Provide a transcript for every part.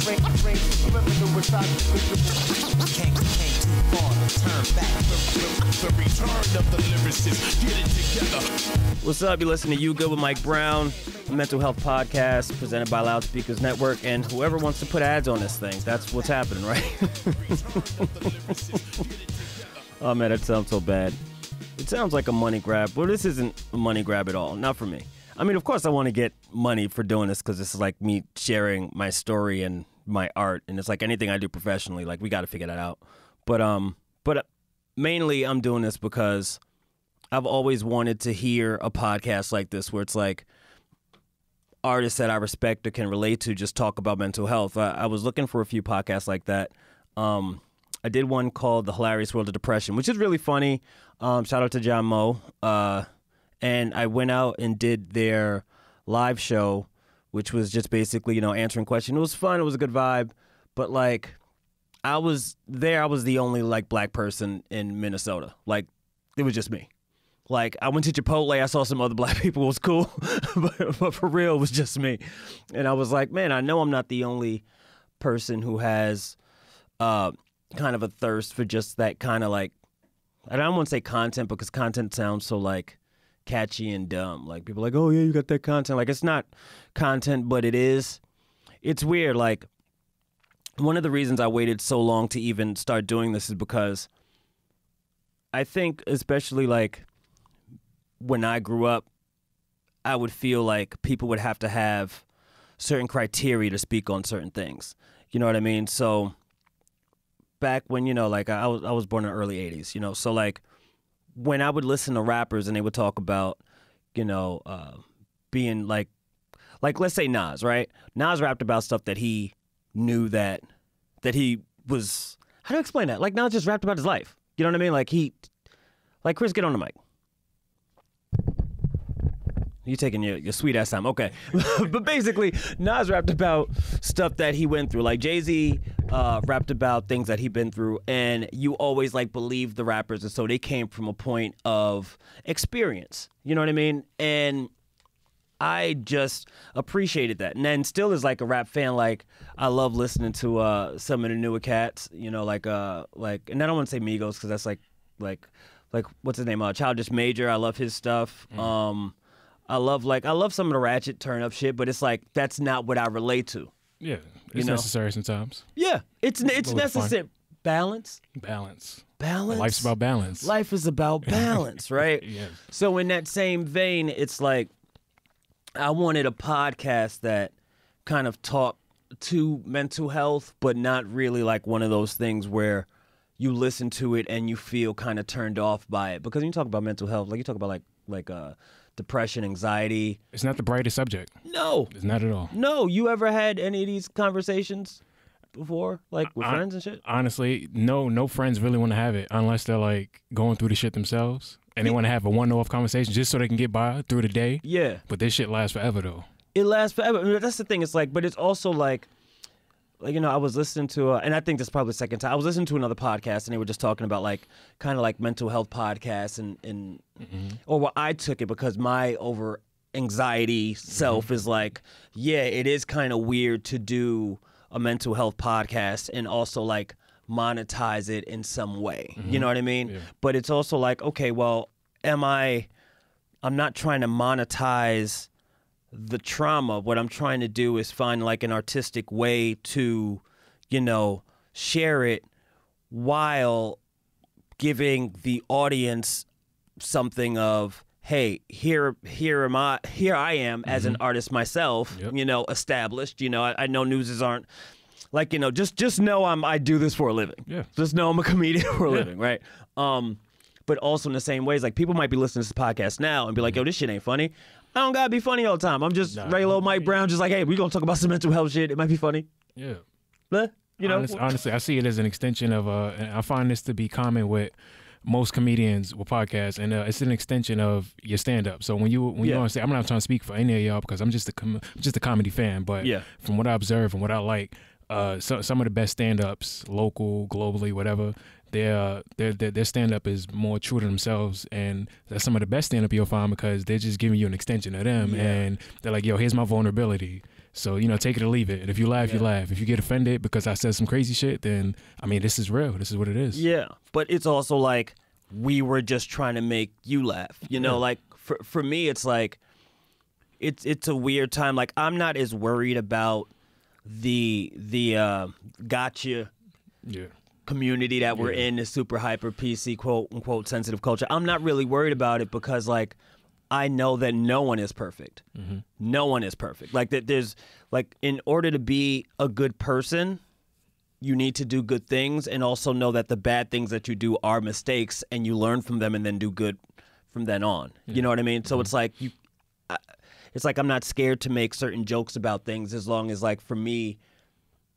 Came too far to turn back. The return of the lyricist. Get it together. What's up? You listen to You Good with Mike Brown, a mental health podcast presented by Loudspeakers Network, and whoever wants to put ads on this thing, that's what's happening, right? Oh man, that sounds so bad. It sounds like a money grab. Well, this isn't a money grab at all. Not for me. I mean, of course I want to get money for doing this because this is like me sharing my story and my art, and it's like anything I do professionally, like we got to figure that out. But mainly I'm doing this because I've always wanted to hear a podcast like this where it's like artists that I respect or can relate to just talk about mental health. I was looking for a few podcasts like that. I did one called The Hilarious World of Depression, which is really funny. Shout out to John Moe. And I went out and did their live show, which was just basically, answering questions. It was fun. It was a good vibe. But, like, I was the only, like, black person in Minnesota. Like, it was just me. Like, I went to Chipotle. I saw some other black people. It was cool. but for real, it was just me. And I was like, man, I know I'm not the only person who has kind of a thirst for just that kind of, like, I don't want to say content because content sounds so, like, catchy and dumb. Like, people are like, oh yeah, you got that content. Like, it's not content, but it is. It's weird. Like, one of the reasons I waited so long to even start doing this is because I think, especially like when I grew up, I would feel like people would have to have certain criteria to speak on certain things. You know what I mean? So back when, like I was born in the early 80s, so like when I would listen to rappers and they would talk about, being like let's say Nas, right? Nas rapped about stuff that he knew that he was, how do I explain that? Like Nas just rapped about his life. You know what I mean? Like Chris, get on the mic. You taking your sweet ass time, okay? But basically, Nas rapped about stuff that he went through. Like Jay-Z rapped about things that he'd been through, and you always like believe the rappers, and so they came from a point of experience. You know what I mean? And I just appreciated that, and then still as like a rap fan, like I love listening to some of the newer cats. And I don't want to say Migos because that's like what's his name? Childish Major. I love his stuff. I love some of the ratchet turn up shit, but it's like that's not what I relate to. Yeah, it's necessary sometimes. Yeah, it's necessary. Balance. Life's about balance. Life is about balance, right? Yeah. So in that same vein, it's like I wanted a podcast that kind of talked to mental health, but not really like one of those things where you listen to it and you feel kind of turned off by it. Because when you talk about mental health, like you talk about like depression, anxiety. It's not the brightest subject. No. It's not at all. No. You ever had any of these conversations before, like with friends and shit? Honestly, no friends really want to have it unless they're like going through the shit themselves and they want to have a one-off conversation just so they can get by through the day. Yeah. But this shit lasts forever though. It lasts forever. I mean, that's the thing. It's like, but it's also like I was listening to, and I think this is probably the second time, I was listening to another podcast and they were just talking about like, kind of like mental health podcasts and or well, I took it because my over anxiety self is like, yeah, it is kind of weird to do a mental health podcast and also like monetize it in some way. You know what I mean? Yeah. But it's also like, okay, well, I'm not trying to monetize the trauma. What I'm trying to do is find like an artistic way to, share it while giving the audience something of, hey, here I am as an artist myself, established. I know newses aren't like, just know I do this for a living. Yeah. Just know I'm a comedian for a living, right? But also in the same ways, like people might be listening to this podcast now and be like, yo, this shit ain't funny. I don't gotta be funny all the time. I'm just regular old Mike Brown, just like, hey, we gonna talk about some mental health shit. It might be funny. Yeah. Honestly, I see it as an extension of, and I find this to be common with most comedians with podcasts, and it's an extension of your stand-up. So when you want to say, I'm not trying to speak for any of y'all because I'm just a comedy fan, but from what I observe and what I like, some of the best stand-ups, local, globally, whatever, their stand-up is more true to themselves, and that's some of the best stand-up you'll find because they're just giving you an extension of them, and they're like, yo, here's my vulnerability. So, take it or leave it. And if you laugh, you laugh. If you get offended because I said some crazy shit, then, I mean, this is real. This is what it is. Yeah. But it's also like we were just trying to make you laugh. Like for me, it's like it's a weird time. Like I'm not as worried about the gotcha community that we're in, the super hyper PC, quote unquote, sensitive culture. I'm not really worried about it because like I know that no one is perfect. Mm-hmm. No one is perfect. Like that there's like in order to be a good person, you need to do good things and also know that the bad things that you do are mistakes and you learn from them and then do good from then on. You know what I mean? So it's like it's like I'm not scared to make certain jokes about things as long as like for me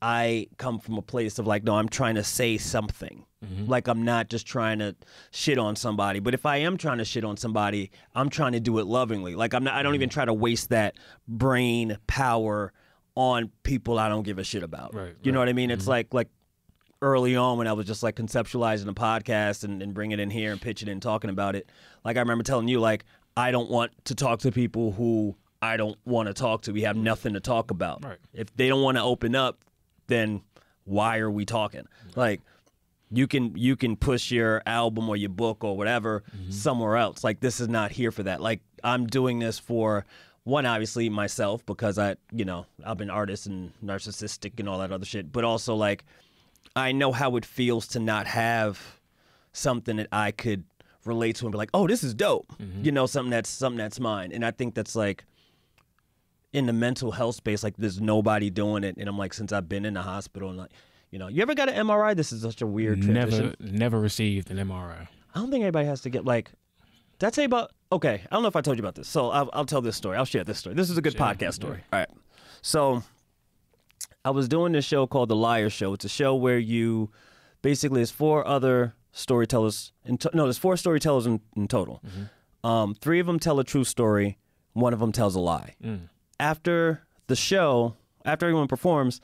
I come from a place of like, no, I'm trying to say something. Mm-hmm. Like I'm not just trying to shit on somebody. But if I am trying to shit on somebody, I'm trying to do it lovingly. Like I don't even try to waste that brain power on people I don't give a shit about. Right, you know what I mean? It's like early on when I was just like conceptualizing a podcast and bringing it in here and pitching it and talking about it. Like I remember telling you like, I don't want to talk to people who I don't want to talk to. We have nothing to talk about. Right. If they don't want to open up, then why are we talking? Like you can push your album or your book or whatever somewhere else. Like this is not here for that. Like I'm doing this for one, obviously myself because I'm an artist and narcissistic and all that other shit. But also like I know how it feels to not have something that I could relate to and be like, oh, this is dope. Something that's mine. And I think that's like in the mental health space, like there's nobody doing it. And I'm like, since I've been in the hospital and like, you ever got an MRI? This is such a weird transition. Never received an MRI. I don't think anybody has to get like, did I tell you about, okay, I don't know if I told you about this. So I'll tell this story. I'll share this story. This is a good podcast story. All right. So I was doing this show called The Liar Show. It's a show where you basically, there's four other storytellers. There's four storytellers in total. Three of them tell a true story. One of them tells a lie. After the show, after everyone performs,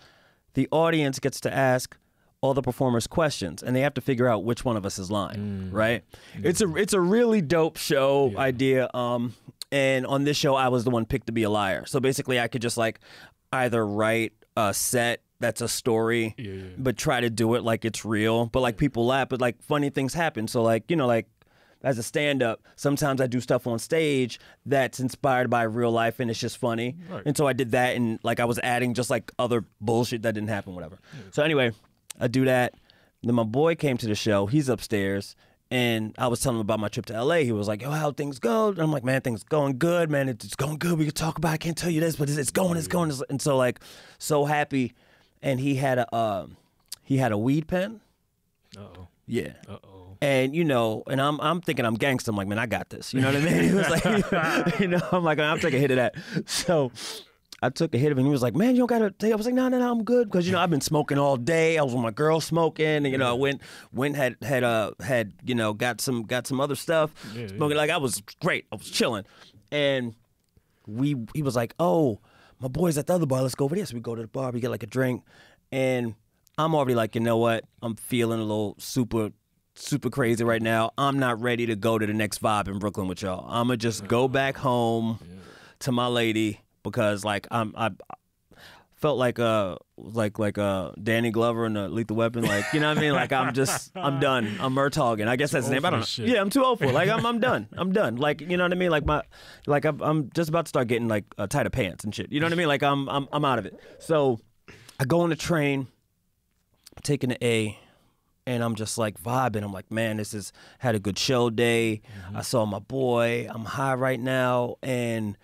the audience gets to ask all the performers questions, and they have to figure out which one of us is lying, right? It's a really dope show idea. And on this show, I was the one picked to be a liar. So basically, I could just like either write a set that's a story, but try to do it like it's real. But like people laugh, but like funny things happen. So like like as a stand-up, sometimes I do stuff on stage that's inspired by real life and it's just funny. Right. And so I did that and like I was adding just like other bullshit that didn't happen, whatever. So anyway, I do that. Then my boy came to the show. He's upstairs. And I was telling him about my trip to LA. He was like, yo, how things go? And I'm like, man, things going good, man. It's going good. We can talk about it. I can't tell you this, but it's going. And so like, so happy. And he had a weed pen. Uh-oh. Yeah. Uh-oh. And and I'm thinking I'm gangster. I'm like, man, I got this. You know what I mean? He was like, I'm like, I'll take a hit of that. So I took a hit of it. And he was like, man, you don't gotta take. I was like, no, I'm good because I've been smoking all day. I was with my girl smoking, and I went had got some other stuff smoking. Like I was great. I was chilling, and he was like, oh, my boy's at the other bar. Let's go over there. So we go to the bar. We get like a drink, and I'm already like, you know what? I'm feeling a little super crazy right now. I'm not ready to go to the next vibe in Brooklyn with y'all. I'm gonna just go back home to my lady because like I felt like Danny Glover in the Lethal Weapon. Like you know what I mean? Like I'm done. I'm Murtaugh. I guess that's his name. I don't know. Shit. Yeah, I'm too old for it. Like I'm done. I'm done. Like you know what I mean? Like I'm just about to start getting like tighter pants and shit. You know what I mean? Like I'm out of it. So I go on the train, taking the A. And I'm just like vibing. I'm like, man, had a good show day. I saw my boy. I'm high right now. And,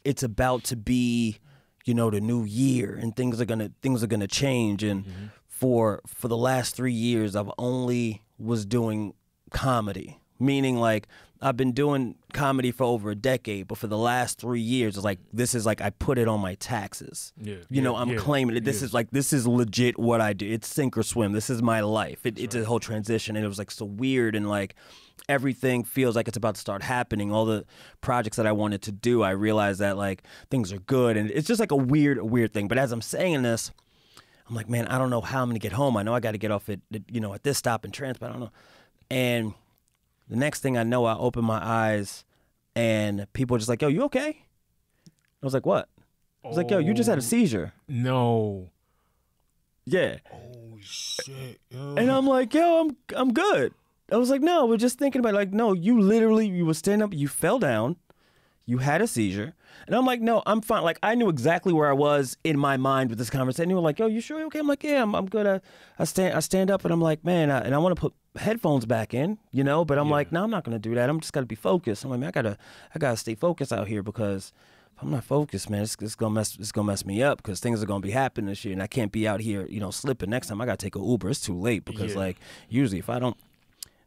it's about to be, the new year and things are gonna change. And for the last 3 years, I've only was doing comedy. Meaning like I've been doing comedy for over a decade, but for the last 3 years, it's like this is like I put it on my taxes. I'm claiming it. This is legit what I do. It's sink or swim. This is my life. It's a whole transition, and it was like so weird, and like everything feels like it's about to start happening. All the projects that I wanted to do, I realized that like things are good, and it's just like a weird thing. But as I'm saying this, I'm like, man, I don't know how I'm gonna get home. I know I got to get off at this stop and transfer. I don't know, and the next thing I know, I open my eyes and people are just like, yo, you okay? I was like, what? I was like, yo, you just had a seizure. No. Yeah. Oh shit. Yo. And I'm like, yo, I'm good. I was like, no, we're just thinking about it. Like, no, you were standing up, you fell down, you had a seizure. And I'm like, no, I'm fine. Like, I knew exactly where I was in my mind with this conversation. You were like, yo, you sure you're okay? I'm like, yeah, I'm good. I stand up and I'm like, man, and I want to put headphones back in, but I'm like, no, I'm not going to do that. I'm just got to be focused. I'm like, man, I gotta stay focused out here because if I'm not focused, man, it's gonna mess me up because things are gonna be happening this year and I can't be out here, slipping. Next time I got to take an Uber. It's too late because like usually if I don't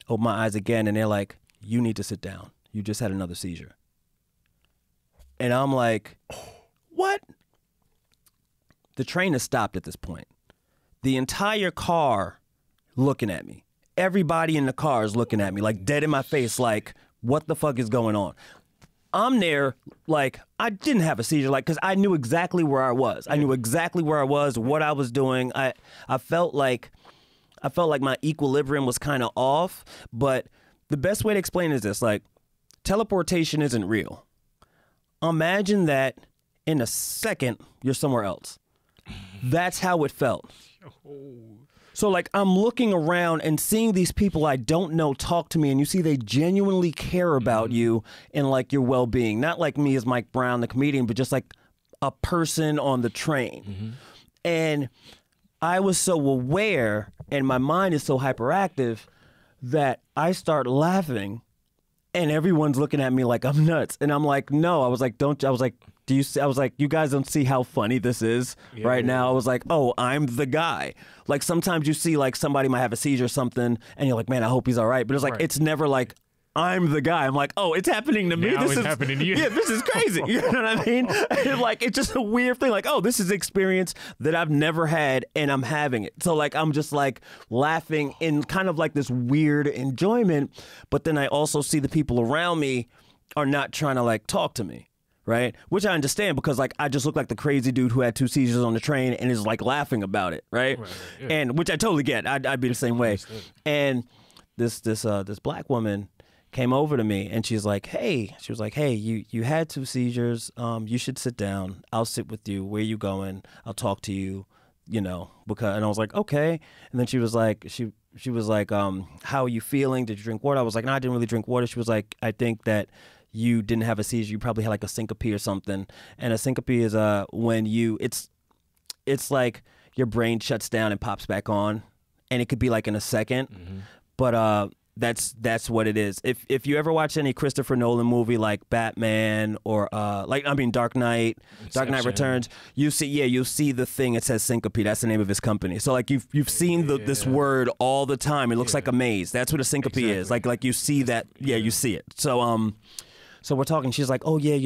open my eyes again and they're like, you need to sit down. You just had another seizure. And I'm like, what? The train has stopped at this point. The entire car looking at me. Everybody in the car is looking at me, like dead in my face, like, what the fuck is going on? I'm there, like, I didn't have a seizure, like, because I knew exactly where I was. I knew exactly where I was, what I was doing. I felt like my equilibrium was kind of off, but the best way to explain it is this, like, teleportation isn't real. Imagine that in a second, you're somewhere else. That's how it felt. So, like, I'm looking around and seeing these people I don't know talk to me, and you see they genuinely care about you and, like, your well-being. Not like me as Mike Brown, the comedian, but just, like, a person on the train. And I was so aware, and my mind is so hyperactive, that I start laughing. And everyone's looking at me like I'm nuts. And I'm like, no. I was like, do you see? I was like, you guys don't see how funny this is right now. I was like, oh, I'm the guy. Like sometimes you see like somebody might have a seizure or something and you're like, man, I hope he's all right. But it's like, it's never like, I'm the guy. I'm like, oh, it's happening to me. Now it's happening to you. Yeah, this is crazy. You know what I mean? Like, it's just a weird thing. Like, oh, this is an experience that I've never had and I'm having it. So like, I'm just like laughing in kind of like this weird enjoyment. But then I also see the people around me are not trying to like talk to me. Right? Which I understand because like I just look like the crazy dude who had 2 seizures on the train and is like laughing about it. Right. Yeah. And which I totally get. I'd be the same way. And this black woman came over to me and she was like, hey, you had 2 seizures. You should sit down. I'll sit with you. Where you going? I'll talk to you, because, and I was like, okay. And then she was like, she was like, how are you feeling? Did you drink water? I was like, no, I didn't really drink water. She was like, I think that you didn't have a seizure. You probably had like a syncope or something. And a syncope is when it's like your brain shuts down and pops back on. And it could be like in a second. But that's what it is. If you ever watch any Christopher Nolan movie like Batman or Dark Knight Returns, you'll see the thing. It says syncope. That's the name of his company. So like you've seen this word all the time. It looks like a maze. That's what a syncope is. Like you see that. Yeah, you see it. So we're talking. She's like, oh yeah,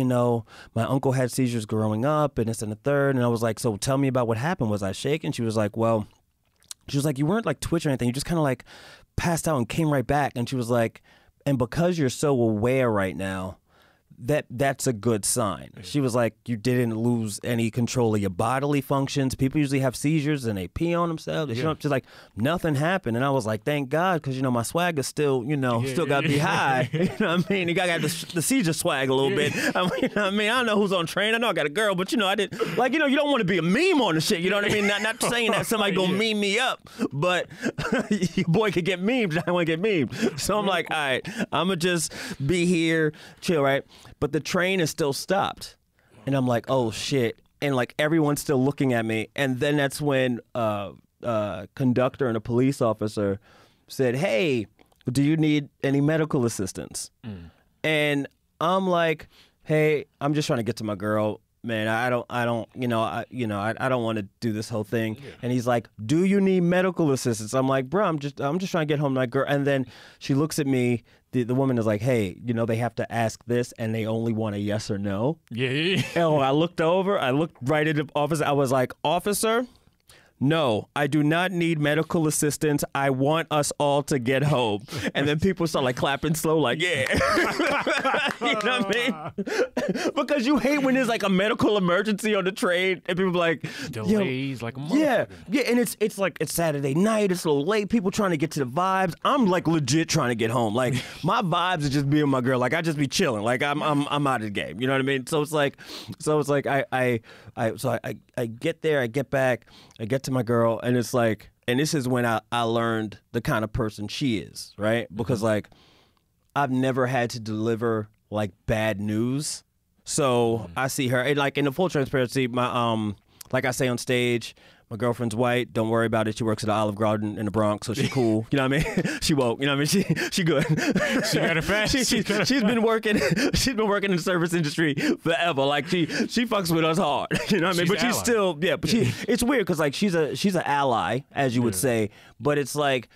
my uncle had seizures growing up, and this and the third. And I was like, so tell me about what happened. Was I shaking? She was like, you weren't like twitching or anything. You just kind of like passed out and came right back. And she was like, and because you're so aware right now, that's a good sign. She was like, you didn't lose any control of your bodily functions. People usually have seizures and they pee on themselves. She's like, nothing happened. And I was like, thank God, because my swag is still, still got to be high. You know what I mean? You got the seizure swag a little bit. I don't know who's on train. I know I got a girl, but I did you don't want to be a meme on the shit. You know what I mean? Not saying that somebody gonna meme me up, but your boy could get memed. I want to get memed. So I'm like, all right, I'm gonna just be here, chill, right? But the train is still stopped. And I'm like, oh, shit. And, like, everyone's still looking at me. And then that's when conductor and a police officer said, hey, do you need any medical assistance? And I'm like, hey, I'm just trying to get to my girl. Man, I don't want to do this whole thing. Yeah. And he's like, do you need medical assistance? I'm like, bro, I'm just trying to get home to my girl. And then she looks at me. The woman is like, hey, they have to ask this and they only want a yes or no. Yeah. And I looked right at the officer. I was like, officer, no, I do not need medical assistance. I want us all to get home. And then people start like clapping slow, like, yeah. You know what I mean? Because you hate when there's like a medical emergency on the train and people like delays, like a motherfucker. Yeah, and it's like it's Saturday night, it's a little late, people trying to get to the vibes. I'm like legit trying to get home. Like my vibes are just being with my girl. Like I just be chilling. Like I'm out of the game. You know what I mean? So it's like I get there, I get back, I get to my girl, and it's like, and this is when I learned the kind of person she is, right? Because like I've never had to deliver like bad news. So I see her, and like in the full transparency, my like I say on stage, my girlfriend's white. Don't worry about it. She works at the Olive Garden in the Bronx, so she's cool. You know what I mean? She woke. You know what I mean? She good. She got it fast. She's been working. She's been working in the service industry forever. Like she fucks with us hard. You know what I mean? But she's still But it's weird because like she's an ally, as you would say. But it's like,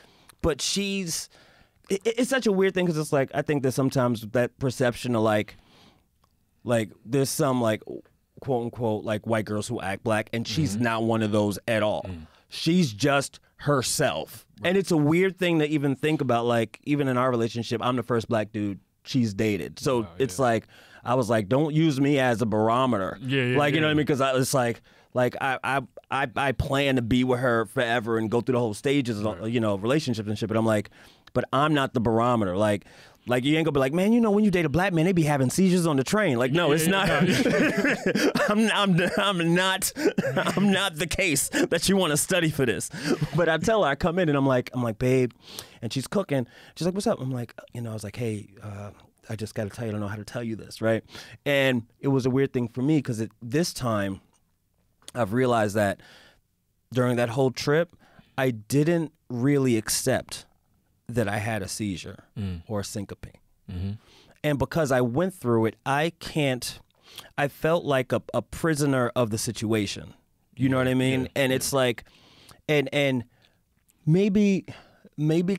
but she's. It's such a weird thing because it's like I think that sometimes that perception of like there's some like quote unquote like white girls who act black, and she's not one of those at all. She's just herself. Right. And it's a weird thing to even think about. Like even in our relationship, I'm the first black dude she's dated. So it's like I was like, don't use me as a barometer. You know what I mean? Because it's like I plan to be with her forever and go through the whole stages of relationships and shit. But I'm like, but I'm not the barometer. Like you ain't gonna be like, man, when you date a black man, they be having seizures on the train. Like, no, it's not. I'm not the case that you want to study for this. But I tell her, I come in and I'm like, babe, and she's cooking. She's like, what's up? I'm like, I was like, hey, I just got to tell you, I don't know how to tell you this, right? And it was a weird thing for me because this time I've realized that during that whole trip, I didn't really accept that I had a seizure or a syncope. And because I went through it, I felt like a prisoner of the situation. You know what I mean? And it's like, and maybe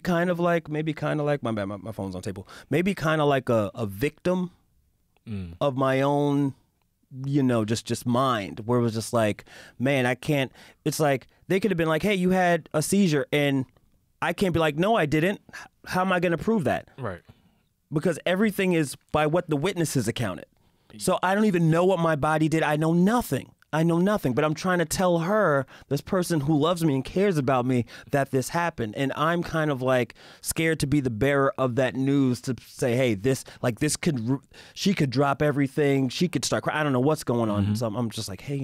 kind of like, my bad, my phone's on table. Maybe kind of like a victim of my own, just mind, where it was just like, man, I can't, it's like, they could have been like, hey, you had a seizure, and I can't be like, no, I didn't. How am I going to prove that? Right. Because everything is by what the witnesses accounted. So I don't even know what my body did. I know nothing. But I'm trying to tell her, this person who loves me and cares about me, that this happened. And I'm kind of like scared to be the bearer of that news, to say, hey, she could drop everything. She could start crying. I don't know what's going on. So I'm just like, hey,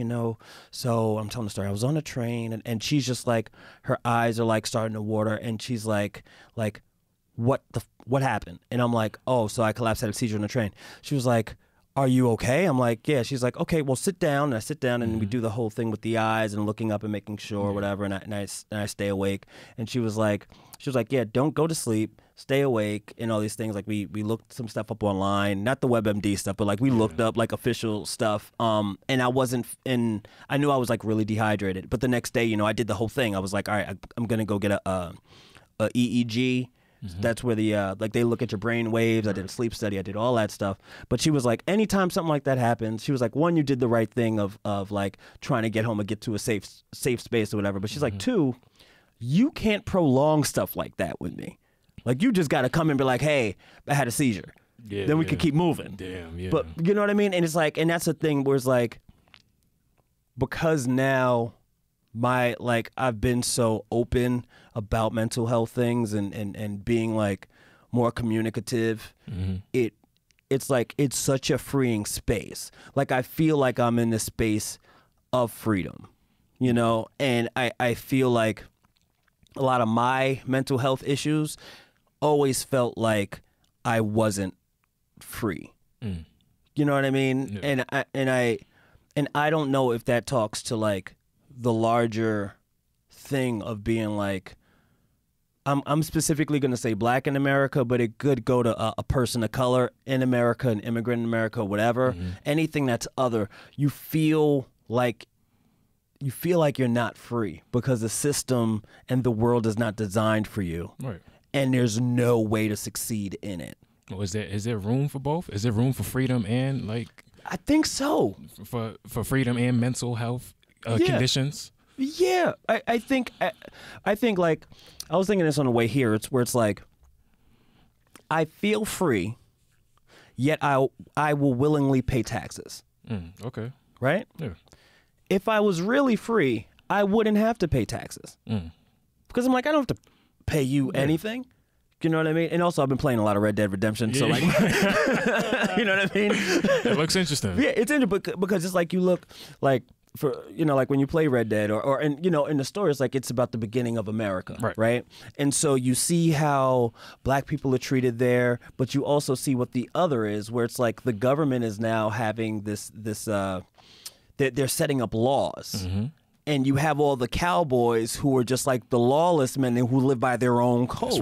so I'm telling the story. I was on a train, and she's just like, her eyes are like starting to water, and she's like, what happened? And I'm like, oh, so I collapsed, had a seizure on the train. She was like, are you okay? I'm like, yeah. She's like, okay, well, sit down. And I sit down, and we do the whole thing with the eyes and looking up and making sure or whatever. And I stay awake. And she was like, yeah, don't go to sleep, stay awake, and all these things. Like we looked some stuff up online, not the WebMD stuff, but like we looked up like official stuff. And I knew I was like really dehydrated. But the next day, I did the whole thing. I was like, all right, I'm gonna go get a EEG. That's where the they look at your brain waves. I did a sleep study. I did all that stuff. But she was like, anytime something like that happens, she was like, one, you did the right thing of like trying to get home and get to a safe space or whatever. But she's like, two, you can't prolong stuff like that with me. Like, you just got to come and be like, hey, I had a seizure. Then we could keep moving. Damn, yeah. But you know what I mean? And it's like, and that's the thing where it's like, because now I've been so open about mental health things and being like more communicative, it's like, it's such a freeing space. Like, I feel like I'm in this space of freedom, and I feel like a lot of my mental health issues always felt like I wasn't free. You know what I mean? Yeah. And I don't know if that talks to like the larger thing of being like, I'm specifically going to say black in America, but it could go to a person of color in America, an immigrant in America, whatever. Anything that's other, you feel like you're not free because the system and the world is not designed for you. Right. And there's no way to succeed in it. Well, is there room for both? Is there room for freedom and like? I think so. For freedom and mental health conditions. Yeah, I think like I was thinking this on the way here. It's where it's like I feel free, yet I will willingly pay taxes. Okay. Right? Yeah. If I was really free, I wouldn't have to pay taxes. Because I'm like, I don't have to pay you anything. You know what I mean? And also, I've been playing a lot of Red Dead Redemption, so like, you know what I mean? It looks interesting. Yeah, it's interesting because it's like you look like for like when you play Red Dead or and in the story, it's like it's about the beginning of America, right? And so you see how black people are treated there, but you also see what the other is, where it's like the government is now having this they're setting up laws. And you have all the cowboys who are just like the lawless men who live by their own code. That's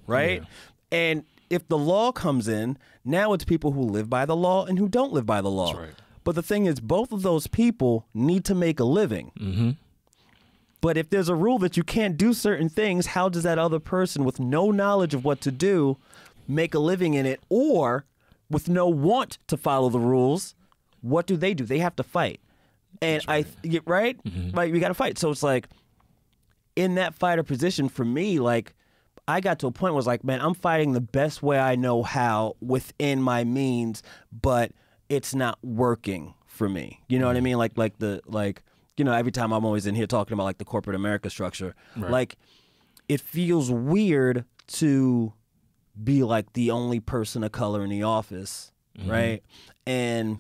right? Yeah. And if the law comes in, now it's people who live by the law and who don't live by the law. That's right. But the thing is, both of those people need to make a living. But if there's a rule that you can't do certain things, how does that other person with no knowledge of what to do make a living in it? Or with no want to follow the rules, what do? They have to fight. And right. Like we got to fight. So it's like in that fighter position for me, like I got to a point where it's like, man, I'm fighting the best way I know how within my means, but it's not working for me. You know what I mean? Like every time I'm always in here talking about like the corporate America structure, like it feels weird to be like the only person of color in the office, right? And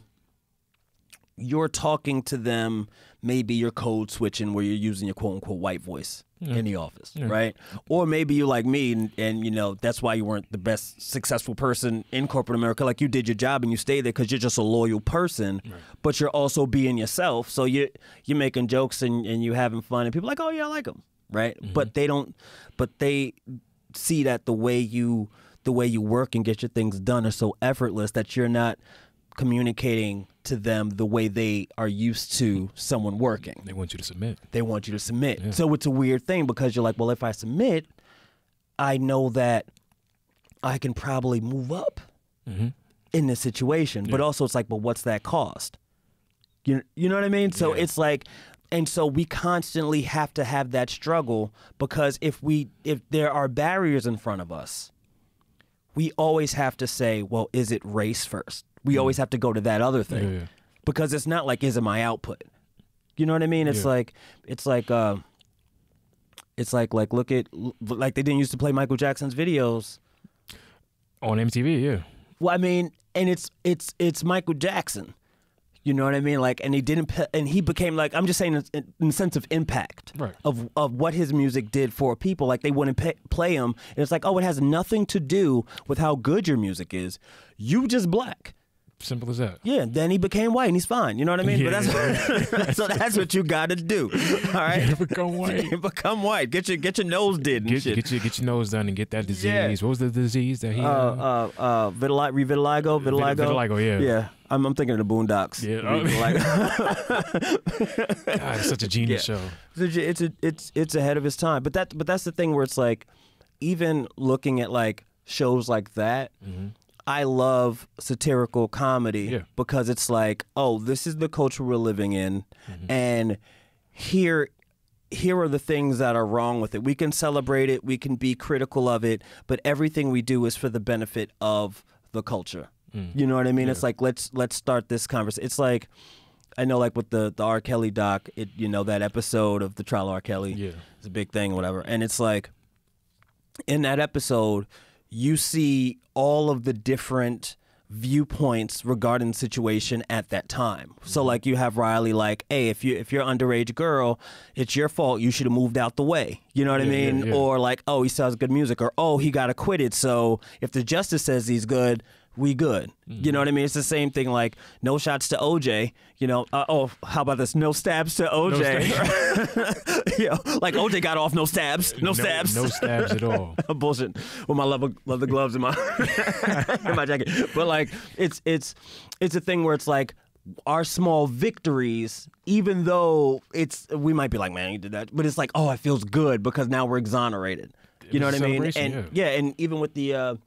you're talking to them, maybe you're code switching where you're using your quote unquote white voice in the office, right? Or maybe you're like me and that's why you weren't the best successful person in corporate America. Like you did your job and you stayed there because you're just a loyal person, but you're also being yourself. So you're making jokes and you're having fun and people are like, oh yeah, I like them, right? But they see that the way you work and get your things done are so effortless that you're not communicating to them the way they are used to someone working. They want you to submit. Yeah. So it's a weird thing because you're like, well, if I submit, I know that I can probably move up in this situation. But also it's like, but what's that cost? You know what I mean? So it's like, and so we constantly have to have that struggle because if there are barriers in front of us, we always have to say, well, is it race first? We always have to go to that other thing because it's not like, is it my output? You know what I mean? It's like look at, like they didn't used to play Michael Jackson's videos on MTV. Yeah. Well, I mean, and it's Michael Jackson. You know what I mean? Like, and he became like, I'm just saying in the sense of impact of what his music did for people. Like they wouldn't play him. And it's like, oh, it has nothing to do with how good your music is. You just black. Simple as that. Yeah, then he became white and he's fine. You know what I mean? Yeah. But so that's what you got to do. All right, become white. Become white. Get your nose did and shit. Get your nose done and get that disease. Yeah. What was the disease that he? Vitiligo. Vitiligo. Yeah. Yeah. I'm thinking of the Boondocks. Yeah. God, it's such a genius show. It's ahead of its time. But that's the thing where it's like, even looking at like shows like that. I love satirical comedy because it's like, oh, this is the culture we're living in, and here are the things that are wrong with it. We can celebrate it, we can be critical of it, but everything we do is for the benefit of the culture. You know what I mean? It's like let's start this conversation. It's like, I know, like with the R. Kelly doc, that episode of the trial of R. Kelly, it's a big thing, or whatever, and it's like in that episode, you see all of the different viewpoints regarding the situation at that time. So like you have Riley like, hey, if you're an underage girl, it's your fault. You should have moved out the way. You know what I mean? Or like, oh, he sells good music, or oh, he got acquitted. So if the justice says he's good, we good. You know what I mean? It's the same thing, like no shots to OJ, how about this? No stabs to OJ. Like OJ got off, no stabs. No stabs. No stabs at all. Bullshit. With my leather gloves in my in my jacket. But like it's a thing where it's like our small victories, even though we might be like, man, you did that, but it's like, oh, it feels good because now we're exonerated. You know what I mean? And and even with the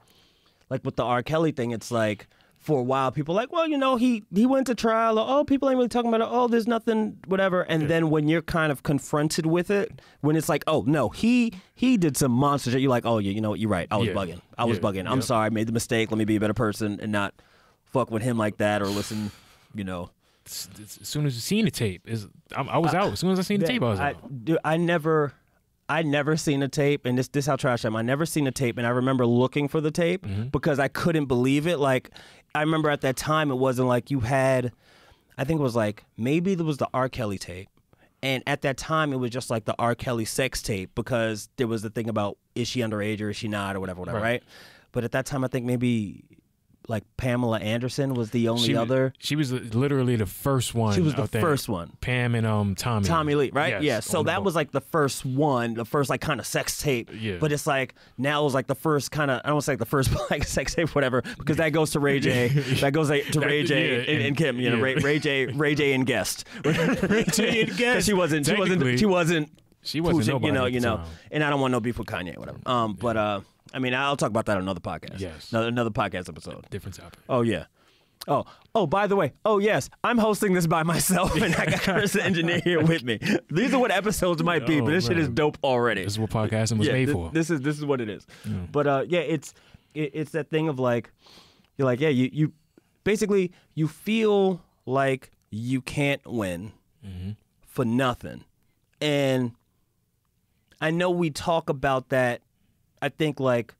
like with the R. Kelly thing, it's like, for a while, people are like, well, you know, he went to trial, or, oh, people ain't really talking about it, oh, there's nothing, whatever. And then when you're kind of confronted with it, when it's like, oh, no, he did some monster shit, you're like, oh, yeah, you know what, you're right. I was bugging. I was bugging. I'm sorry, I made the mistake. Let me be a better person and not fuck with him like that or listen, you know. As soon as you seen the tape, I was out. As soon as I seen the tape, I was out. I never seen a tape, and this how trash I am. I never seen a tape, and I remember looking for the tape because I couldn't believe it. Like, I remember at that time, it wasn't like you had, I think it was like, maybe there was the R. Kelly tape. And at that time, it was just like the R. Kelly sex tape because there was the thing about, is she underage or is she not or whatever, right? But at that time, I think maybe like Pamela Anderson was the only other. She was literally the first one. She was the first one. Pam and Tommy. Tommy Lee, right? Yes, yeah. So that was like the first one, the first like kind of sex tape. Yeah. But it's like now it's like the first kind of, I don't want to say like the first like sex tape, whatever, because that goes to Ray J. That goes to Ray J and Kim. You know, Ray J and Guest. Ray J and Guest. She wasn't pushing, nobody. You know. And I don't want no beef with Kanye, whatever. But I mean, I'll talk about that on another podcast. Yes. Another podcast episode. Different topic. Oh, yeah. Oh, by the way. Oh, yes. I'm hosting this by myself, and I got Chris the engineer here with me. These are what episodes might be, but this shit is dope already. This is what podcasting was made for. This is what it is. But, it's that thing of like, you're like, yeah, you basically, you feel like you can't win for nothing. And I know we talk about that, I think, like,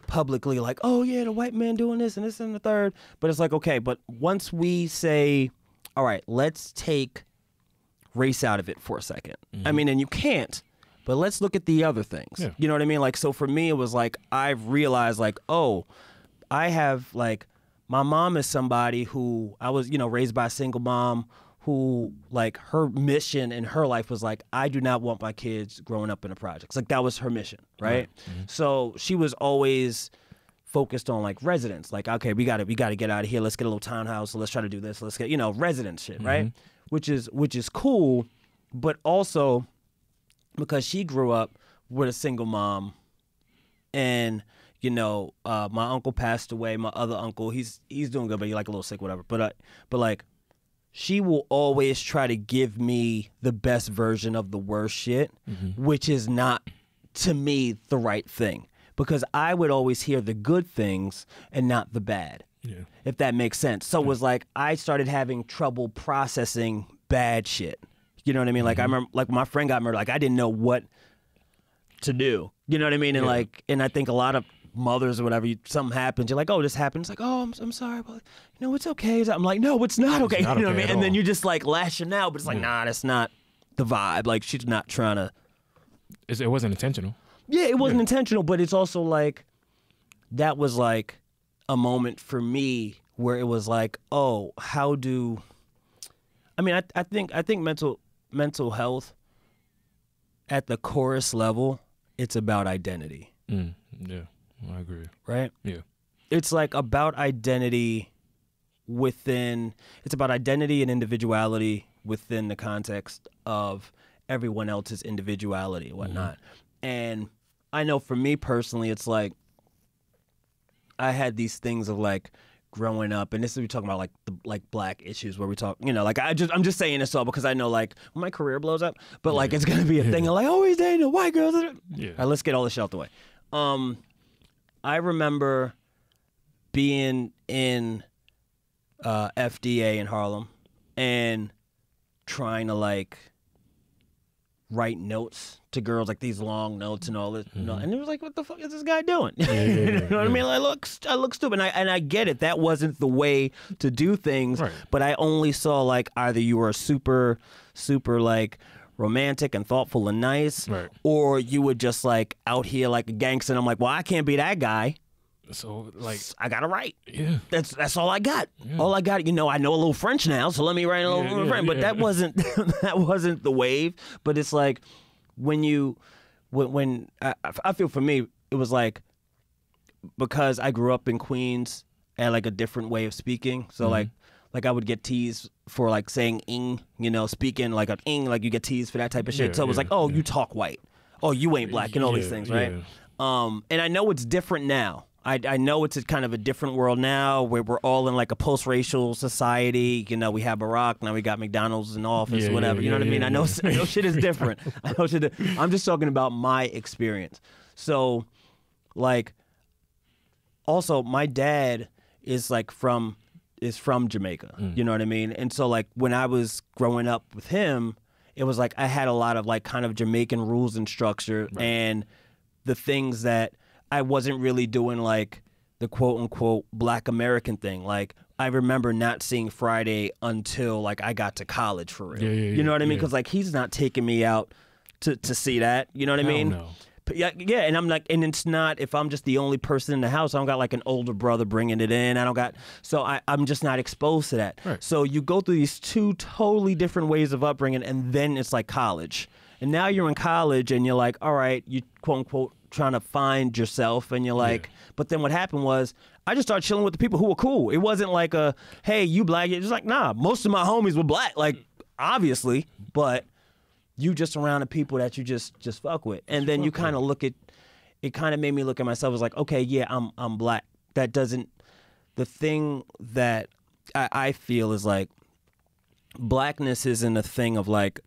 publicly, like, oh, yeah, the white man doing this and this and the third. But it's like, okay, but once we say, all right, let's take race out of it for a second. I mean, and you can't, but let's look at the other things. Yeah. You know what I mean? Like, so for me, it was like, I've realized, like, oh, I have, like, my mom is somebody who, I was, you know, raised by a single mom who, like, her mission in her life was like, I do not want my kids growing up in the projects. Like, that was her mission, right? So she was always focused on, like, residents. Like, okay, we got to get out of here. Let's get a little townhouse. Let's try to do this. Let's get, you know, resident shit, right? Which is cool, but also because she grew up with a single mom, and you know, my uncle passed away. My other uncle, he's doing good, but he's like a little sick, whatever. But like, she will always try to give me the best version of the worst shit, which is not, to me, the right thing. Because I would always hear the good things and not the bad, if that makes sense. So it was like, I started having trouble processing bad shit. You know what I mean? Like, I remember, like, my friend got murdered. Like, I didn't know what to do. You know what I mean? And like, and I think a lot of mothers or whatever, something happens, you're like, oh, this happened. It's like, oh, I'm sorry, but you know, it's okay. I'm like, no, it's not okay. Not you know okay what I mean? at And then all. you're just like lashing out, but it's like, nah, that's not the vibe. Like, she's not trying to. It wasn't intentional. Yeah, it wasn't intentional, but it's also like, that was like a moment for me where it was like, oh, how do, I mean, I think mental health at the chorus level, it's about identity. Yeah, I agree. Right? Yeah. It's like about identity it's about identity and individuality within the context of everyone else's individuality and whatnot. And I know for me personally, it's like, I had these things of like growing up, and this is, we're talking about like the like black issues where we talk, you know, like I'm just saying this all because I know like when my career blows up, but like it's gonna be a thing of like, oh, he's dating a white girl. Yeah. All right, let's get all this shit out the way. I remember being in FDA in Harlem and trying to like write notes to girls, like these long notes and all this, you know, and it was like, what the fuck is this guy doing? You know what I mean? I look stupid, and I get it. That wasn't the way to do things, but I only saw like either you were super like romantic and thoughtful and nice, or you were just like out here like a gangster. And I'm like, well, I can't be that guy. So like, I gotta write. Yeah, that's all I got. All I got. You know, I know a little French now, so let me write a little French. But that wasn't that wasn't the wave. But it's like when I feel for me, it was like, because I grew up in Queens and like a different way of speaking. So like I would get teased for like saying ing, you know, speaking like an ing, like you get teased for that type of shit. So it was like, you talk white. Oh, you ain't black and all these things, right? And I know it's different now. I know it's a kind of a different world now where we're all in like a post-racial society. You know, we have Barack, now we got McDonald's in office, whatever. You know what I mean? I know shit is different. I'm just talking about my experience. So, like, also my dad is like from Jamaica. You know what I mean? And so like when I was growing up with him, it was like I had a lot of like kind of Jamaican rules and structure, and the things that I wasn't really doing, like the quote unquote Black American thing. Like I remember not seeing Friday until like I got to college for real. You know what I mean? Because like he's not taking me out to see that. You know what I mean? No. Yeah, and I'm like, and it's not, if I'm just the only person in the house, I don't got like an older brother bringing it in. I'm just not exposed to that. Right. So you go through these two totally different ways of upbringing, and then it's like college. And now you're in college and you're like, all right, you quote unquote trying to find yourself, and you're like, but then what happened was I just started chilling with the people who were cool. It wasn't like hey, you black. It was like, nah, most of my homies were black, like obviously, but you just around the people that you just fuck with. And then you kind of look at, it kind of made me look at myself as like, okay, yeah, I'm black. That doesn't, the thing that I feel is like, blackness isn't a thing of like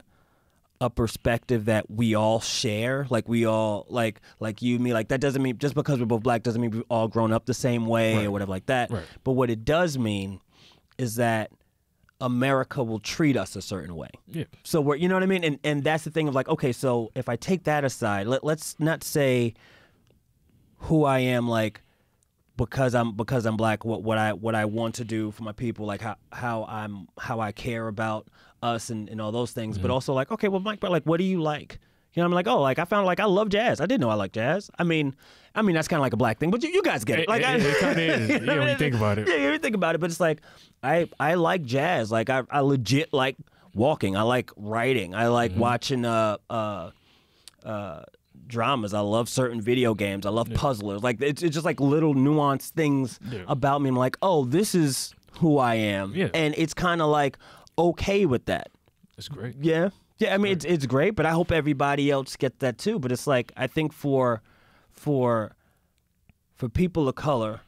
a perspective that we all share. Like we all, like you, me, like that doesn't mean, just because we're both black doesn't mean we've all grown up the same way or whatever like that. Right. But what it does mean is that America will treat us a certain way. Yeah. So we're, you know what I mean? And that's the thing of like, okay, so if I take that aside, let's not say who I am, like because I'm black, what I want to do for my people, like how I care about us and all those things, but also like, okay, well, Mike, but like, what do you like? You know, I'm like, oh, like I found like I love jazz. I didn't know I like jazz. I mean that's kind of like a black thing, but you guys get it. Like it kind of is. Yeah, when you think about it. Yeah, you think about it, but it's like I like jazz. Like I legit like walking. I like writing. I like watching dramas. I love certain video games. I love puzzlers. Like it's just like little nuanced things about me. I'm like, oh, this is who I am, and it's kind of like okay with that. That's great. Yeah. Yeah, I mean it's great, but I hope everybody else gets that too. But it's like I think for people of color,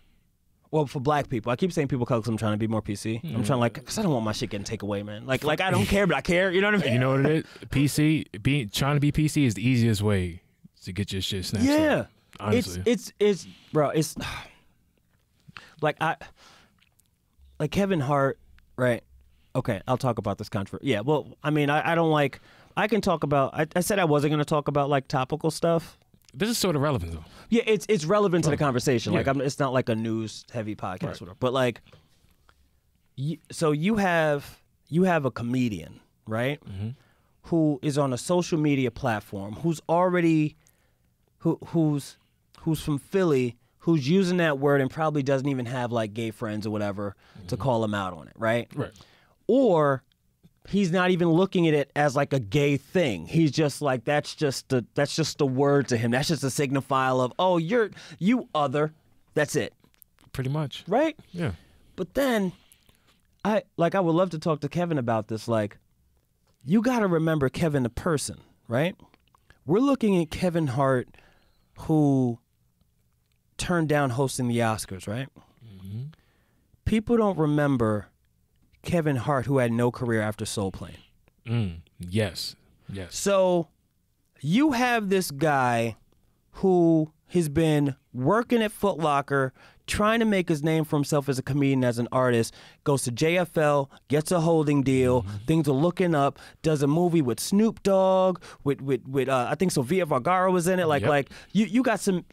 well, for black people, I keep saying people of color because I'm trying to be more PC. I'm trying because I don't want my shit getting taken away, man. Like I don't care, but I care. You know what I mean? You know what it is? Trying to be PC is the easiest way to get your shit snatched up. Honestly, it's bro. It's like Kevin Hart, right? Okay, I'll talk about this controversy. Yeah, well, I mean, I don't like. I can talk about. I said I wasn't going to talk about like topical stuff. This is sort of relevant though. Yeah, it's relevant to the conversation. Like, it's not like a news heavy podcast, or whatever. But like, so you have a comedian, right? Who is on a social media platform, who's already, who's from Philly, who's using that word and probably doesn't even have like gay friends or whatever to call him out on it, right? Right. Or he's not even looking at it as like a gay thing. He's just like, that's just the word to him. That's just a signifier of, oh, you other. That's it. Pretty much. Right? Yeah. But then I would love to talk to Kevin about this. Like, you got to remember Kevin the person, right? We're looking at Kevin Hart, who turned down hosting the Oscars, right? People don't remember Kevin Hart, who had no career after Soul Plane. Yes. So you have this guy who has been working at Foot Locker, trying to make his name for himself as a comedian, as an artist, goes to JFL, gets a holding deal, things are looking up, does a movie with Snoop Dogg, with I think Sofia Vergara was in it. Like you got some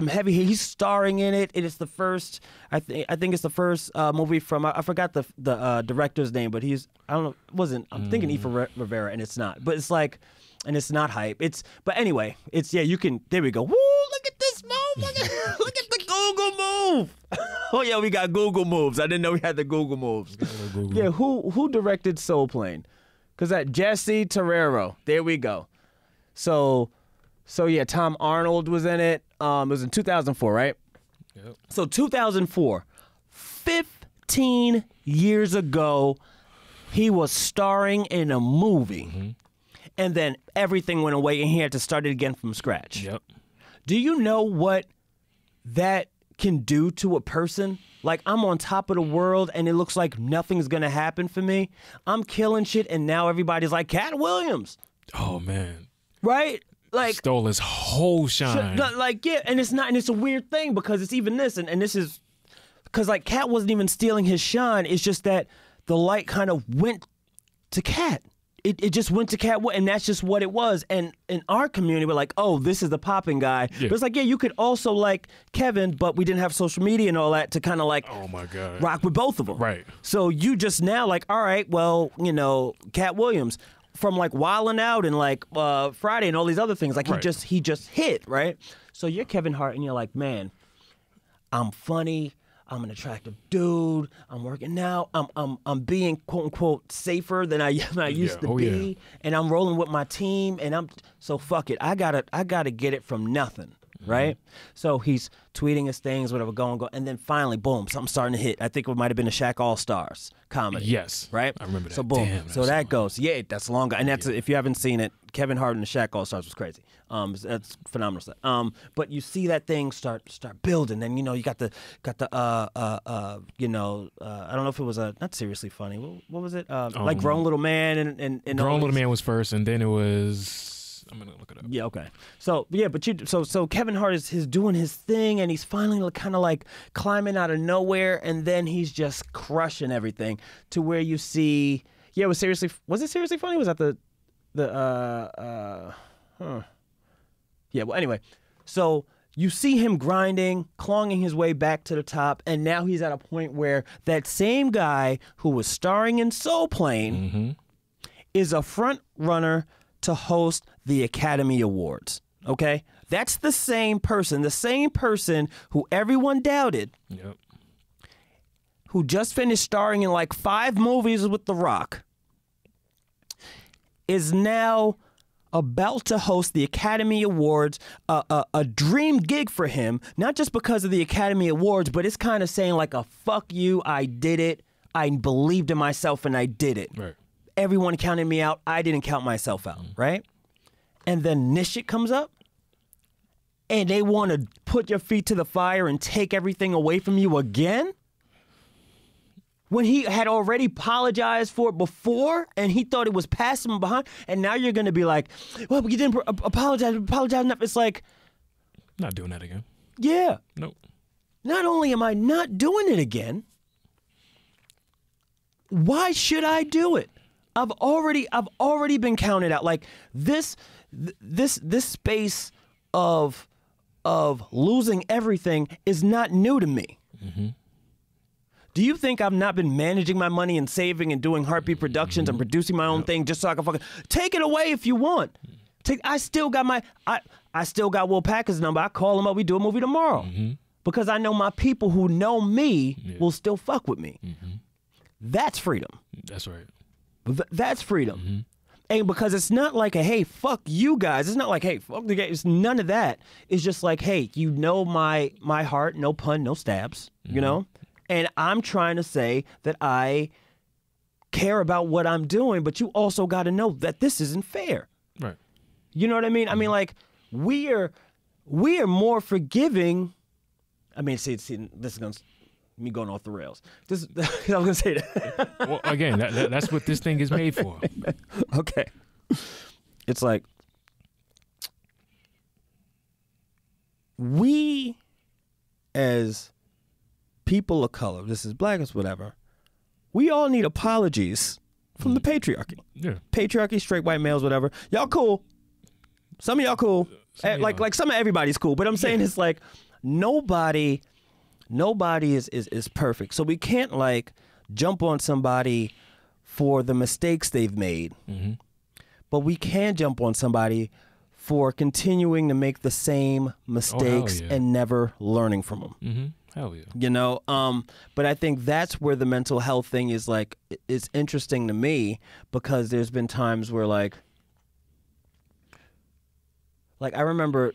heavy. He's starring in it. It is the first. I think it's the first movie from. I forgot the director's name, but I don't know. It wasn't. I'm thinking Aoife Rivera, and it's not. But it's like. And it's not hype. But anyway, you can, there we go. Woo, look at this move. Look at the Google move. Oh yeah, we got Google moves. I didn't know we had the Google moves. Yeah, who directed Soul Plane? Because that Jesse Terrero. There we go. So yeah, Tom Arnold was in it. It was in 2004, right? Yep. So 2004, 15 years ago, he was starring in a movie. And then everything went away and he had to start it again from scratch. Yep. Do you know what that can do to a person. Like, I'm on top of the world and it looks like nothing's gonna happen for me. I'm killing shit and now everybody's like, Cat Williams. Oh man. Right? Like, stole his whole shine. Like, yeah, and it's a weird thing because it's even this, and this is because like Cat wasn't even stealing his shine. It's just that the light kind of went to Cat. It just went to Cat, and that's just what it was. And in our community, we're like, oh, this is the popping guy. Yeah. But it's like, yeah, you could also like Kevin, but we didn't have social media and all that to kind of like, oh my God, rock with both of them. Right. So you just now like, all right, well, you know, Cat Williams from like Wildin' Out and like Friday and all these other things, like he just hit, right? So you're Kevin Hart and you're like, man, I'm funny. I'm an attractive dude. I'm working out. I'm being quote unquote safer than I used to be, and I'm rolling with my team. And so fuck it. I gotta get it from nothing, right? So he's tweeting his things, whatever, go, and then finally, boom, something's starting to hit. I think it might have been a Shaq All Stars comedy. Yes, right. I remember that. So boom, damn, so that goes. Yeah, that's long. And that's if you haven't seen it, Kevin Hart and the Shaq All Stars was crazy. That's phenomenal stuff. But you see that thing start building, and you know you got the you know I don't know if it was not seriously funny. What was it? Like Grown Little Man and Grown Little Man was first, and then it was. I'm gonna look it up. Yeah, okay. So yeah, but so Kevin Hart is doing his thing, and he's finally kind of like climbing out of nowhere, and then he's just crushing everything to where you see. Yeah, was it seriously funny? Was that Yeah, well, anyway, so you see him grinding, clawing his way back to the top, and now he's at a point where that same guy who was starring in Soul Plane is a front runner to host the Academy Awards, okay? That's the same person who everyone doubted, who just finished starring in like 5 movies with The Rock, is now about to host the Academy Awards, a dream gig for him, not just because of the Academy Awards, but it's kind of saying like a fuck you, I did it, I believed in myself and I did it. Right. Everyone counted me out, I didn't count myself out, right? And then this shit comes up, and they want to put your feet to the fire and take everything away from you again? When he had already apologized for it before, and he thought it was passing him behind, and now you're going to be like, well, but you didn't apologize enough. It's like... Not doing that again. Yeah. Nope. Not only am I not doing it again, why should I do it? I've already been counted out. Like this space of losing everything is not new to me. Do you think I've not been managing my money and saving and doing Heartbeat Productions and producing my own thing just so I can fucking take it away if you want? I still got Will Packer's number. I call him up. We do a movie tomorrow because I know my people who know me will still fuck with me. That's freedom. That's right. That's freedom. And because it's not like a, hey, fuck you guys. It's not like, hey, fuck the guys. It's none of that. It's just like, hey, you know my heart, no pun, no stabs, you know? And I'm trying to say that I care about what I'm doing, but you also got to know that this isn't fair. Right. You know what I mean? I mean, like, we are more forgiving. I mean, see, this is going to... me going off the rails. I was going to say that. Well, again, that's what this thing is made for. Okay. It's like, we as people of color, this is black, it's whatever, we all need apologies from the patriarchy. Yeah. Patriarchy, straight white males, whatever. Y'all cool. Some of y'all cool. Like some of everybody's cool. But I'm saying it's like nobody is perfect. So we can't like jump on somebody for the mistakes they've made. But we can jump on somebody for continuing to make the same mistakes and never learning from them. Hell yeah. You know, but I think that's where the mental health thing is like, it's interesting to me because there's been times where like I remember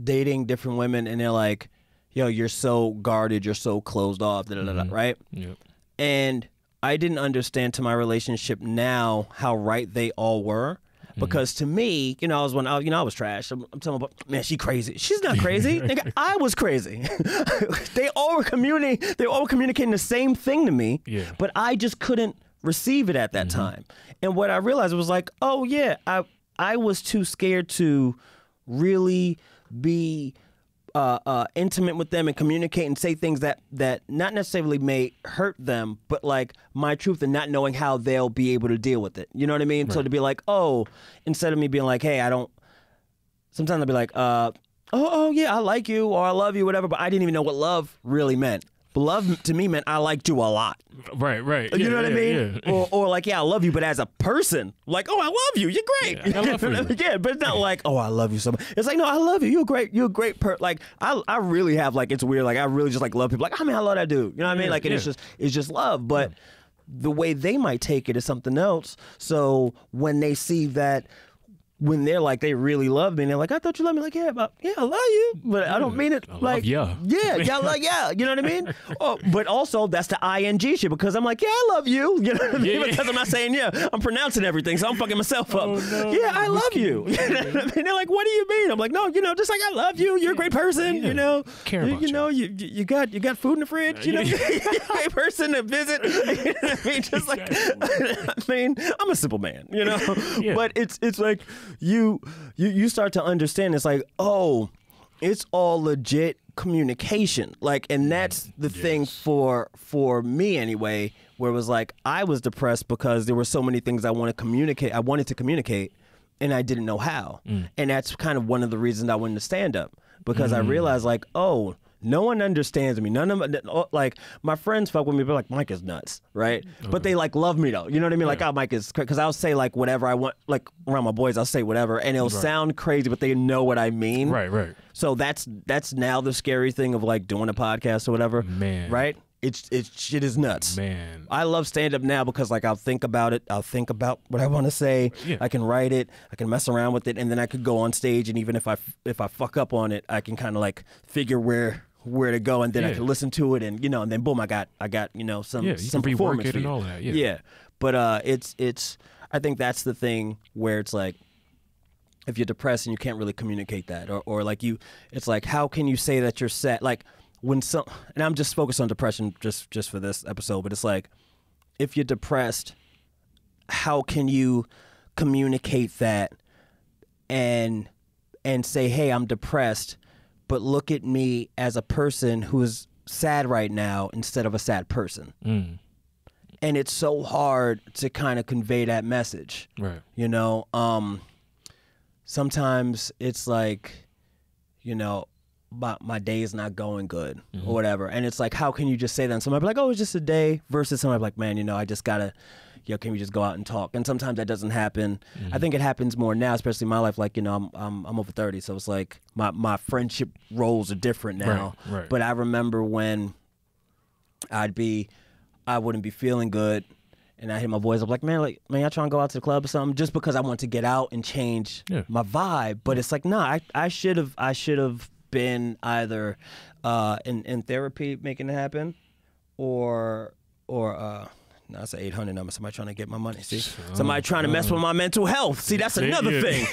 dating different women and they're like, yo, you're so guarded, you're so closed off, right? Yep. And I didn't understand to my relationship now how right they all were. because to me, you know, I was trash. I'm telling about, man, she crazy. She's not crazy. Nigga, I was crazy. They all were communicating the same thing to me, but I just couldn't receive it at that time. And what I realized was like, oh yeah, I was too scared to really be intimate with them and communicate and say things that not necessarily may hurt them, but like my truth and not knowing how they'll be able to deal with it. You know what I mean? Right. So to be like, oh, instead of me being like, hey, sometimes I'll be like, oh yeah, I like you or I love you, whatever, but I didn't even know what love really meant. But love to me meant I liked you a lot. Right. You know what I mean? Yeah. Or like, yeah, I love you, but as a person, like, oh, I love you. You're great. Yeah, I love you. Yeah, but it's not like, oh, I love you so much. It's like, no, I love you. You're a great like, I really have, like, it's weird. Like, I really just, like, love people. Like, I mean, I love that dude. You know what I mean? Like, and it's just love. But the way they might take it is something else. So when they see that, when they're like, they really love me, and they're like, I thought you loved me. Like, yeah, I love you, but I don't mean it like, yeah, you know what I mean? Oh, but also, that's the ing shit, because I'm like, yeah, I love you. You know what I mean? Because I'm not saying, I'm pronouncing everything, so I'm fucking myself up. No, yeah, I love you. You know what I mean? They're like, what do you mean? I'm like, no, just like, I love you. You're a great person, you know? Care about you got food in the fridge, you know? You're a great person to visit. You know what I mean? Just like, I mean, I'm a simple man, you know? But it's like, you start to understand, it's like, oh, it's all legit communication. Like, and that's the thing for me anyway, where it was like, I was depressed because there were so many things I wanted to communicate, and I didn't know how. And that's kind of one of the reasons I went into stand-up, because I realized, like, oh, no one understands me. None of them, like, my friends fuck with me, but like, Mike is nuts, right? But they like love me though. You know what I mean? Like, oh, Mike is, because I'll say like whatever I want, like around my boys, I'll say whatever, and it'll sound crazy, but they know what I mean. Right. So that's now the scary thing of like doing a podcast or whatever. Man. Right? It's shit is nuts. Man. I love stand up now because like I'll think about it. I'll think about what I want to say. Yeah. I can write it. I can mess around with it, and then I could go on stage, and even if I fuck up on it, I can kind of like figure where to go, and then I can listen to it, and and then boom, I got some performance it and all that. But it's I think that's the thing where it's like, if you're depressed and you can't really communicate that, or like it's like, how can you say that you're sad? Like when and I'm just focused on depression just for this episode, but it's like, if you're depressed, how can you communicate that and say, hey, I'm depressed, but look at me as a person who's sad right now instead of a sad person. And it's so hard to kind of convey that message. Right. Sometimes it's like, my day is not going good or whatever. And it's like, how can you just say that? And somebody be like, oh, it's just a day, versus somebody like, man, I just gotta, can we just go out and talk? And sometimes that doesn't happen. I think it happens more now, especially in my life. Like, I'm over 30, so it's like my friendship roles are different now. Right. But I remember when I wouldn't be feeling good, and I hear my voice, I'm like, man, y'all trying to go out to the club or something, just because I want to get out and change my vibe. But it's like, nah, I should have been either in therapy making it happen, or no, it's an 800 number. Somebody trying to get my money. See, somebody trying to mess with my mental health. See, that's another thing.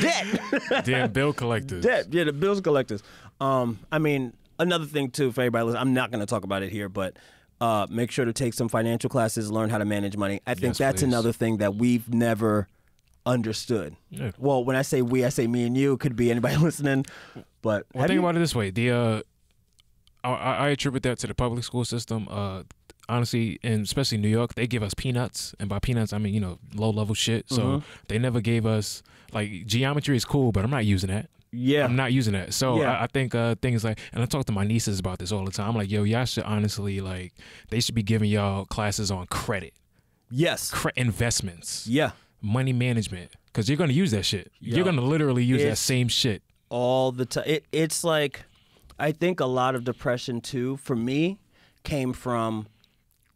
Debt. Damn bill collectors. Debt. Yeah, the bills collectors. I mean, another thing too for everybody listening, I'm not going to talk about it here, but make sure to take some financial classes, learn how to manage money. I think that's another thing that we've never understood. Yeah. Well, when I say we, I say me and you. It could be anybody listening. But think about it this way: I attribute that to the public school system. Honestly, and especially New York, they give us peanuts, and by peanuts I mean low level shit. So they never gave us, like, geometry is cool, but I'm not using that. Yeah, I'm not using that. So I think things like, and I talk to my nieces about this all the time. I'm like, yo, y'all should honestly, like, they should be giving y'all classes on credit. Yes, investments. Yeah. Money management, because you're going to use that shit. You're going to literally use that same shit all the time. It's like, I think a lot of depression too, for me, came from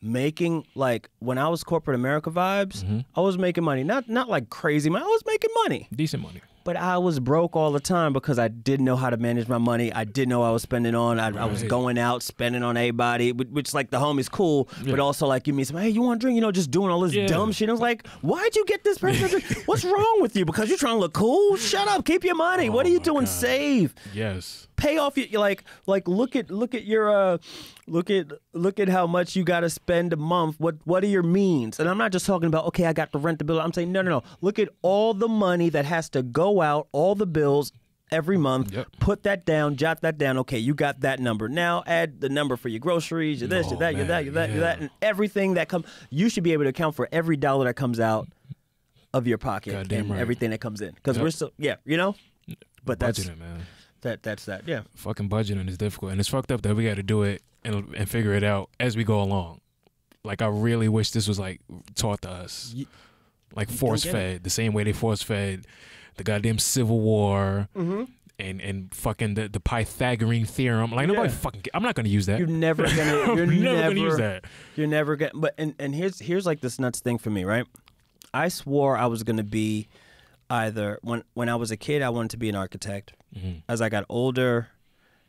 making, like, when I was corporate America vibes, I was making money, not like crazy money. I was making money, decent money. but I was broke all the time because I didn't know how to manage my money. I didn't know what I was spending on. I was going out, spending on everybody, which like the homie's cool, but also like you meet some, hey, you want to drink? You know, just doing all this dumb shit. I was like, why'd you get this person to drink? What's wrong with you? Because you're trying to look cool? Shut up. Keep your money. What are you doing? God. Save. Yes. Pay off your like look at your look at how much you got to spend a month. What are your means? And I'm not just talking about, okay, I got to rent the bill. I'm saying no. Look at all the money that has to go out, all the bills every month. Yep. Put that down, jot that down. Okay, you got that number. Now add the number for your groceries, your this, your that, your that, and everything that comes. You should be able to account for every dollar that comes out of your pocket and everything that comes in. Because we're still, you know. But that's budgeting, man. That's that. Yeah. Fucking budgeting is difficult, and it's fucked up that we got to do it and figure it out as we go along. Like I really wish this was like taught to us, like force fed the same way they force fed the goddamn Civil War and fucking the Pythagorean theorem. Like nobody fucking. I'm not gonna use that. You're never gonna. You're never gonna use that. You're never gonna. But and here's like this nuts thing for me, right? I swore I was gonna be either when I was a kid I wanted to be an architect. As I got older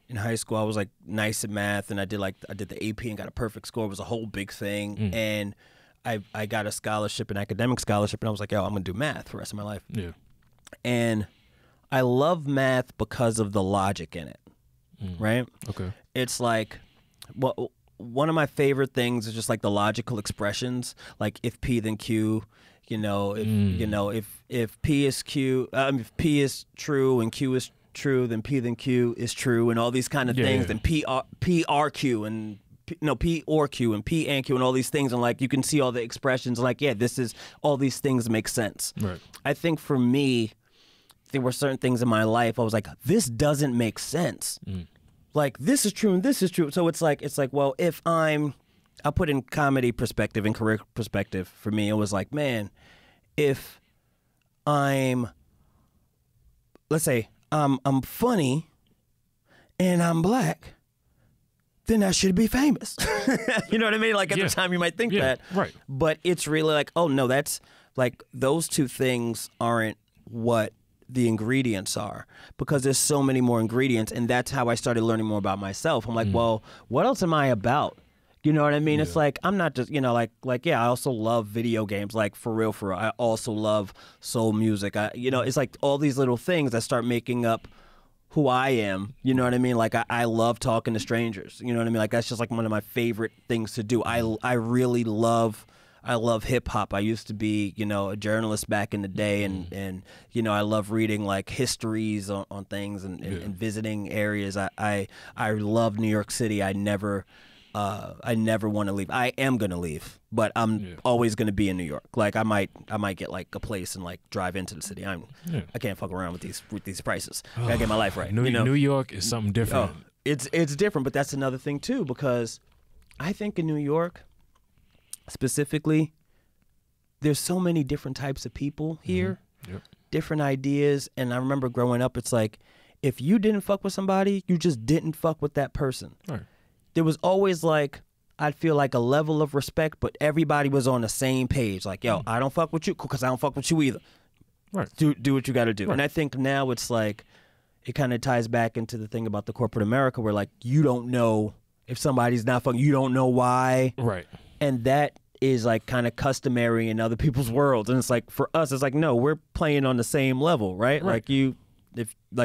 in high school, I was like nice at math, and I did the AP and got a perfect score. It was a whole big thing, and I got a scholarship, an academic scholarship, and I was like, yo, I'm gonna do math for the rest of my life. Yeah, and I love math because of the logic in it, right? Okay, it's like, well, one of my favorite things is just like the logical expressions, like if P then Q. You know, if P is Q, if P is true and Q is true, then P then Q is true, and all these kind of things. Then P R Q and P or Q and P and Q and all these things, and like you can see all the expressions. And like, this is all these things make sense. Right. I think for me, there were certain things in my life I was like, this doesn't make sense. Like this is true and this is true. So it's like, well, if I'll put in comedy perspective and career perspective for me. It was like, man, if let's say I'm funny and I'm black, then I should be famous. You know what I mean? Like at the time you might think that. Right. But it's really like, oh no, that's like those two things aren't what the ingredients are, because there's so many more ingredients. And that's how I started learning more about myself. I'm like, well, what else am I about? You know what I mean? It's like, I'm not just, I also love video games, like for real. I also love soul music. It's like all these little things that start making up who I am. You know what I mean? Like I love talking to strangers. You know what I mean? Like that's just like one of my favorite things to do. I really love hip hop. I used to be, a journalist back in the day, and I love reading like histories on things and visiting areas. I love New York City. I never want to leave. I am gonna leave, but I'm always gonna be in New York. Like I might get like a place and like drive into the city. I can't fuck around with these prices. I gotta get my life right. New York is something different. It's different, but that's another thing too, because I think in New York specifically, there's so many different types of people here, different ideas. And I remember growing up, it's like if you didn't fuck with somebody, you just didn't fuck with that person. Right. There was always like, I'd feel like a level of respect, but everybody was on the same page. Like, yo, I don't fuck with you because I don't fuck with you either. Right. Do what you got to do. Right. And I think now it's like, it kind of ties back into the thing about the corporate America where like, you don't know if somebody's not fucking, you don't know why. Right. And that is like kind of customary in other people's worlds. And it's like, for us, it's like, no, we're playing on the same level, right? Like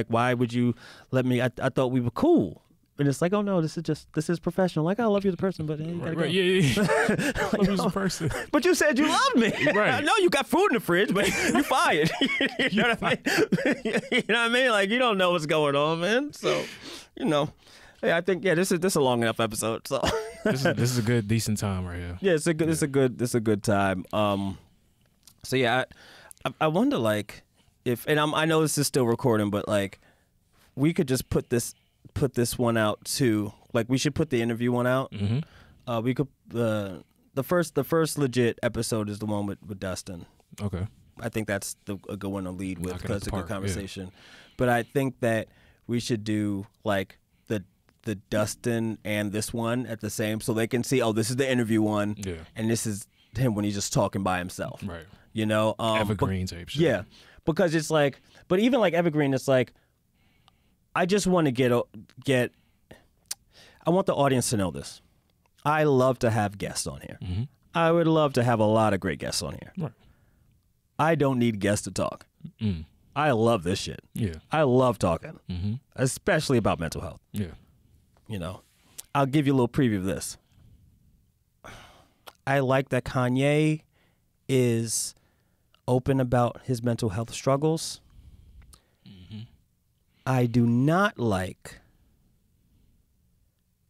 why would you let me, I thought we were cool. And it's like, oh no, this is professional. Like, I love you as a person, but you gotta go. Like, love you as a person. But you said you loved me. Right. I know you got food in the fridge, but you fired. You know what I mean? You know what I mean? Like, you don't know what's going on, man. So, I think this is a long enough episode. So this is a good, decent time right here. Yeah, it's a good time. So yeah, I wonder like if, and I know this is still recording, but like we could just put this one out too. Like we should put the interview one out. Mm-hmm. We could the first legit episode is the one with Dustin. Okay. I think that's a good one to lead with because it's a good conversation. Yeah. But I think that we should do like the Dustin and this one at the same, so they can see, oh, this is the interview one, and this is him when he's just talking by himself. Right. Evergreen type shit. Yeah. because it's like, but even like Evergreen, it's like, I just want to get. I want the audience to know this. I love to have guests on here. Mm-hmm. I would love to have a lot of great guests on here. Right. I don't need guests to talk. Mm. I love this shit. Yeah. I love talking, Mm-hmm. especially about mental health. Yeah. You know, I'll give you a little preview of this. I like that Kanye is open about his mental health struggles. Mm-hmm. I do not like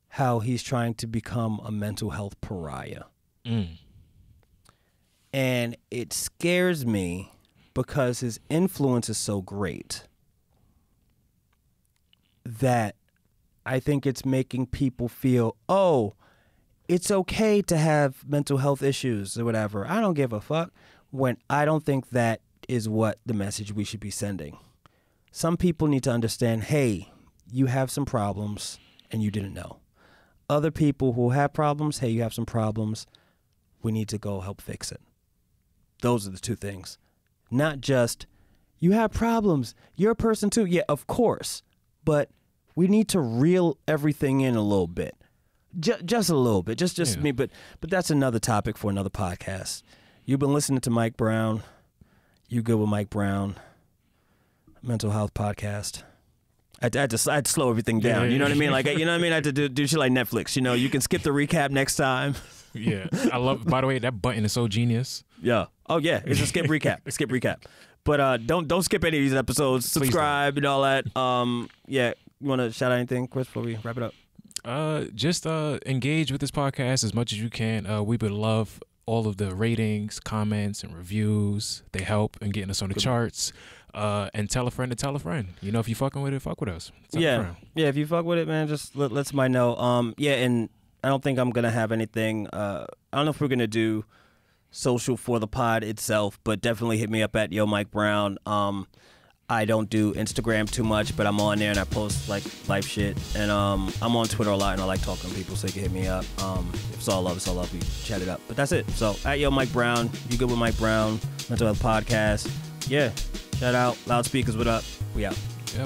how he's trying to become a mental health pariah. Mm. And it scares me because his influence is so great that I think it's making people feel, oh, it's okay to have mental health issues or whatever. I don't give a fuck. When I don't think that is what the message we should be sending. Some people need to understand, hey, you have some problems and you didn't know. Other people who have problems, hey, you have some problems. We need to go help fix it. Those are the two things. Not just, you have problems. You're a person too. Yeah, of course. But we need to reel everything in a little bit. Just a little bit. Just me. But that's another topic for another podcast. You've been listening to Mike Brown. You Good with Mike Brown. Mental Health Podcast. I had to slow everything down. Yeah. You know what I mean? Like, you know what I mean? I had to do shit like Netflix. You know, you can skip the recap next time. Yeah. I love, by the way, that button is so genius. Yeah. Oh yeah. It's a skip recap. Skip recap. But don't skip any of these episodes. Subscribe and all that. Yeah. You want to shout out anything, Chris, before we wrap it up? Just engage with this podcast as much as you can. We would love all of the ratings, comments, and reviews. They help in getting us on the charts. And tell a friend to tell a friend. You know, if you fucking with it, fuck with us. Tell a friend. Yeah. If you fuck with it, man, just let somebody know. Yeah, and I don't think I'm gonna have anything. I don't know if we're gonna do social for the pod itself, but definitely hit me up at Yo Mike Brown. I don't do Instagram too much, but I'm on there and I post like life shit. And I'm on Twitter a lot and I like talking to people, so you can hit me up. If it's all love, it's all love. We chat it up. But that's it. So at Yo Mike Brown, You Good with Mike Brown, Mental Health Podcast. Yeah. Shout out. Loudspeakers, what up? We out. Yo.